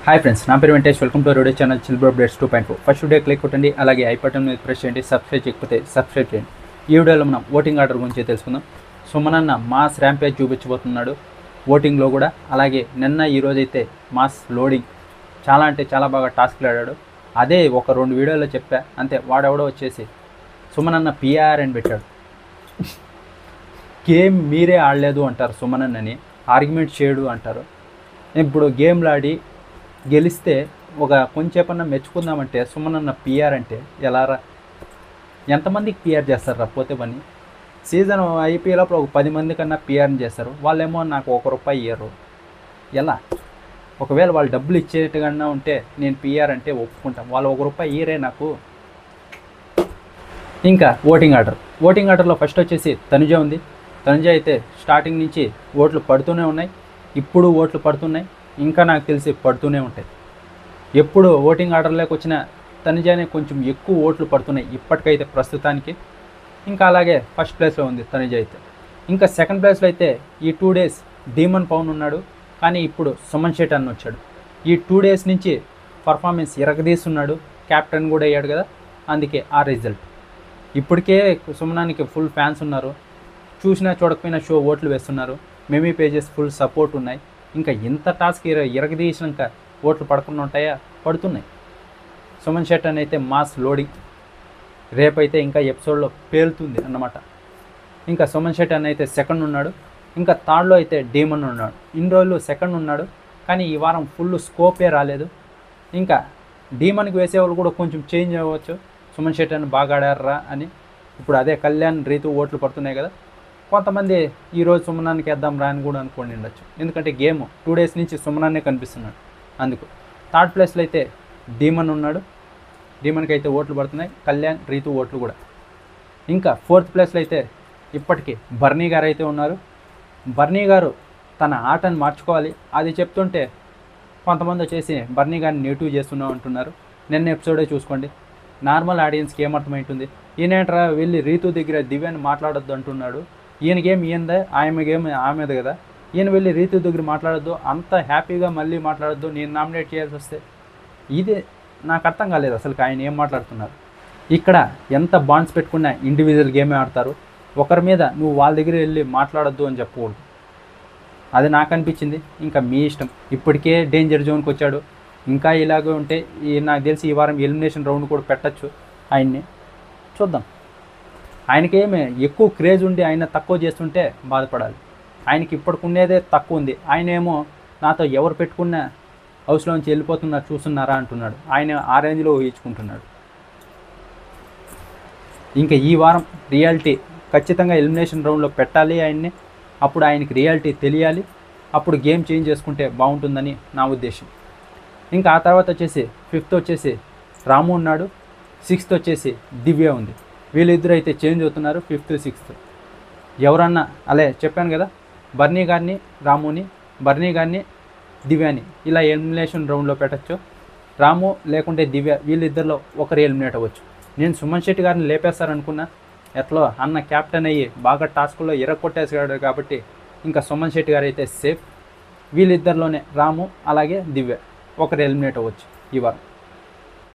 Hi friends, నా పేరు Venkatesh. Welcome to radio channel చిల్బర్ అప్డేట్స్ 2.4. ఫస్ట్ వీడియో క్లిక్ కొట్టండి, అలాగే ఐ బటన్ మీద ప్రెస్ చేయండి. సబ్స్క్రైబ్ చేయకపోతే సబ్స్క్రైబ్ చేయండి. ఈ వీడియోలో మనం ఓటింగ్ ఆర్డర్ గురించి తెలుసుకుందాం. సుమనన్న మాస్ ర్యాంపేజ్ చూపించబోతున్నాడు ఓటింగ్లో కూడా. అలాగే ఈరోజు అయితే మాస్ లోడింగ్ చాలా అంటే చాలా బాగా టాస్క్లు ఆడాడు. అదే ఒక 2 వీడియోలో చెప్పా అంతే. వాడెవడో వచ్చేసి సుమనన్న పిఆర్ అని పెట్టాడు. గేమ్ మీరే ఆడలేదు అంటారు సుమనన్నని, ఆర్గ్యుమెంట్ చేయడు అంటారు. ఇప్పుడు గేమ్లు ఆడి గెలిస్తే ఒక కొంచెంసేపన్నా మెచ్చుకుందామంటే సుమనన్న పిఆర్ అంటే ఎలారా? ఎంతమందికి పిఆర్ చేస్తారా పోతే పని? సీజన్ అయిపోయేటప్పుడు ఒక 10 మంది కన్నా పిఆర్ని చేస్తారు. వాళ్ళేమో నాకు ₹1 ఇయ్యరు. ఎలా? ఒకవేళ వాళ్ళు డబ్బులు ఇచ్చేట్టుగా ఉంటే నేను పిఆర్ అంటే ఒప్పుకుంటాను. వాళ్ళు ₹1 ఇయ్యరే నాకు. ఇంకా ఓటింగ్ ఆర్డర్లో ఫస్ట్ వచ్చేసి తనుజ ఉంది. తనుజ అయితే స్టార్టింగ్ నుంచి ఓట్లు పడుతూనే ఉన్నాయి. ఇప్పుడు ఓట్లు పడుతున్నాయి, ఇంకా నాకు తెలిసి పడుతూనే ఉంటాయి. ఎప్పుడు ఓటింగ్ ఆర్డర్లోకి వచ్చిన తనుజానే కొంచెం ఎక్కువ ఓట్లు పడుతున్నాయి ఇప్పటికైతే ప్రస్తుతానికి. ఇంకా అలాగే ఫస్ట్ ప్లేస్లో ఉంది తనుజ అయితే. ఇంకా సెకండ్ ప్లేస్లో అయితే ఈ 2 డేస్ డీమన్ పవన్ ఉన్నాడు, కానీ ఇప్పుడు సుమన్ శెట్టి అన్న వచ్చాడు. ఈ 2 డేస్ నుంచి పర్ఫార్మెన్స్ ఇరగదీస్తున్నాడు, క్యాప్టెన్ కూడా అయ్యాడు కదా, అందుకే ఆ రిజల్ట్. ఇప్పటికే సుమనానికి ఫుల్ ఫ్యాన్స్ ఉన్నారు, చూసినా చూడకపోయినా షో ఓట్లు వేస్తున్నారు. మెమీ పేజెస్ ఫుల్ సపోర్ట్ ఉన్నాయి. ఇంకా ఇంత టాస్క్ ఇరగదీసినాక ఓట్లు పడకుండా ఉంటాయా? పడుతున్నాయి. సుమన్ శెట్టి అని అయితే మాస్ లోడింగ్ రేపైతే ఇంకా ఎపిసోడ్లో పేలుతుంది అన్నమాట. ఇంకా సుమన్ శెట్టి అని అయితే సెకండ్ ఉన్నాడు. ఇంకా థర్డ్లో అయితే డీమన్ ఉన్నాడు. ఇన్ని రోజులు సెకండ్ ఉన్నాడు, కానీ ఈ వారం ఫుల్ స్కోపే రాలేదు. ఇంకా డీమన్కి వేసేవాళ్ళు కూడా కొంచెం చేంజ్ అవ్వచ్చు, సుమన్ శెట్టి అని బాగా ఆడారా అని. ఇప్పుడు అదే కళ్యాణ్ రీతు ఓట్లు పడుతున్నాయి కదా, కొంతమంది ఈరోజు సుమనానికి వేద్దాం రా అని కూడా అనుకోండి ఉండొచ్చు. ఎందుకంటే గేమ్ 2 డేస్ నుంచి సుమనాన్నే కనిపిస్తున్నాడు అందుకు. థర్డ్ ప్లేస్లో అయితే డీమన్ ఉన్నాడు. డీమన్కి అయితే ఓట్లు పడుతున్నాయి, కళ్యాణ్ రీతు ఓట్లు కూడా. ఇంకా ఫోర్త్ ప్లేస్లో అయితే ఇప్పటికీ బర్నీ గారు అయితే ఉన్నారు. బర్నీ గారు తన ఆటను మార్చుకోవాలి అది చెప్తుంటే కొంతమంది వచ్చేసి బర్నీ గారిని నెగిటివ్ చేస్తున్నాం అంటున్నారు. నిన్న ఎపిసోడే చూసుకోండి, నార్మల్ ఆడియన్స్కి ఏమర్థమవుతుంది, ఈయనేంట్రా వెళ్ళి రీతు దగ్గర దివ్యాన్ని మాట్లాడొద్దు అంటున్నాడు. ఈయన గేమ్ ఈయనదే, ఆమె గేమ్ ఆమెది కదా, ఈయన వెళ్ళి రీతు దగ్గర మాట్లాడొద్దు, అంత హ్యాపీగా మళ్ళీ మాట్లాడొద్దు, నేను నామినేట్ చేయాల్సి వస్తే. ఇదే నాకు అర్థం కాలేదు అసలు ఆయన ఏం మాట్లాడుతున్నారు. ఇక్కడ ఎంత బాండ్స్ పెట్టుకున్నా ఇండివిజువల్ గేమే ఆడతారు. ఒకరి మీద నువ్వు వాళ్ళ దగ్గర వెళ్ళి మాట్లాడొద్దు అని చెప్పకూడదు. అది నాకు అనిపించింది. ఇంకా మీ ఇష్టం. ఇప్పటికే డేంజర్ జోన్కి వచ్చాడు, ఇంకా ఇలాగే ఉంటే నాకు తెలిసి ఈ వారం ఎలిమినేషన్ రౌండ్ కూడా పెట్టచ్చు ఆయన్ని. చూద్దాం. ఆయనకేమి ఎక్కువ క్రేజ్ ఉండి ఆయన తక్కువ చేస్తుంటే బాధపడాలి. ఆయనకి ఇప్పటికున్నదే తక్కువ ఉంది. ఆయన ఏమో నాతో ఎవరు పెట్టుకున్న హౌస్లోంచి వెళ్ళిపోతున్నారు చూస్తున్నారా అంటున్నాడు. ఆయన ఆ రేంజ్లో ఊహించుకుంటున్నాడు. ఇంకా ఈ వారం రియాలిటీ ఖచ్చితంగా ఎలిమినేషన్ రౌండ్లో పెట్టాలి ఆయన్ని. అప్పుడు ఆయనకి రియాలిటీ తెలియాలి, అప్పుడు గేమ్ చేంజ్ చేసుకుంటే బాగుంటుందని నా ఉద్దేశం. ఇంకా ఆ తర్వాత వచ్చేసి 5th వచ్చేసి రాము ఉన్నాడు, 6th వచ్చేసి దివ్య ఉంది. వీళ్ళిద్దరు అయితే చేంజ్ అవుతున్నారు 5th 6th. ఎవరన్నా అలే చెప్పాను కదా, బర్నీ గారిని రాముని, బర్నీ గారిని దివ్యాని ఇలా ఎలిమినేషన్ రౌండ్లో పెట్టచ్చు. రాము లేకుంటే దివ్య వీళ్ళిద్దరిలో ఒకరు ఎలిమినేట్ అవ్వచ్చు. నేను సుమన్ శెట్టి గారిని లేపేస్తారనుకున్నా, ఎట్లా అన్న క్యాప్టెన్ అయ్యి బాగా టాస్క్లో ఎరగొట్టేసాడు కాబట్టి ఇంకా సుమన్ శెట్టి గారు అయితే సేఫ్. వీళ్ళిద్దరిలోనే రాము అలాగే దివ్య ఒకరు ఎలిమినేట్ అవ్వచ్చు ఈ వారం.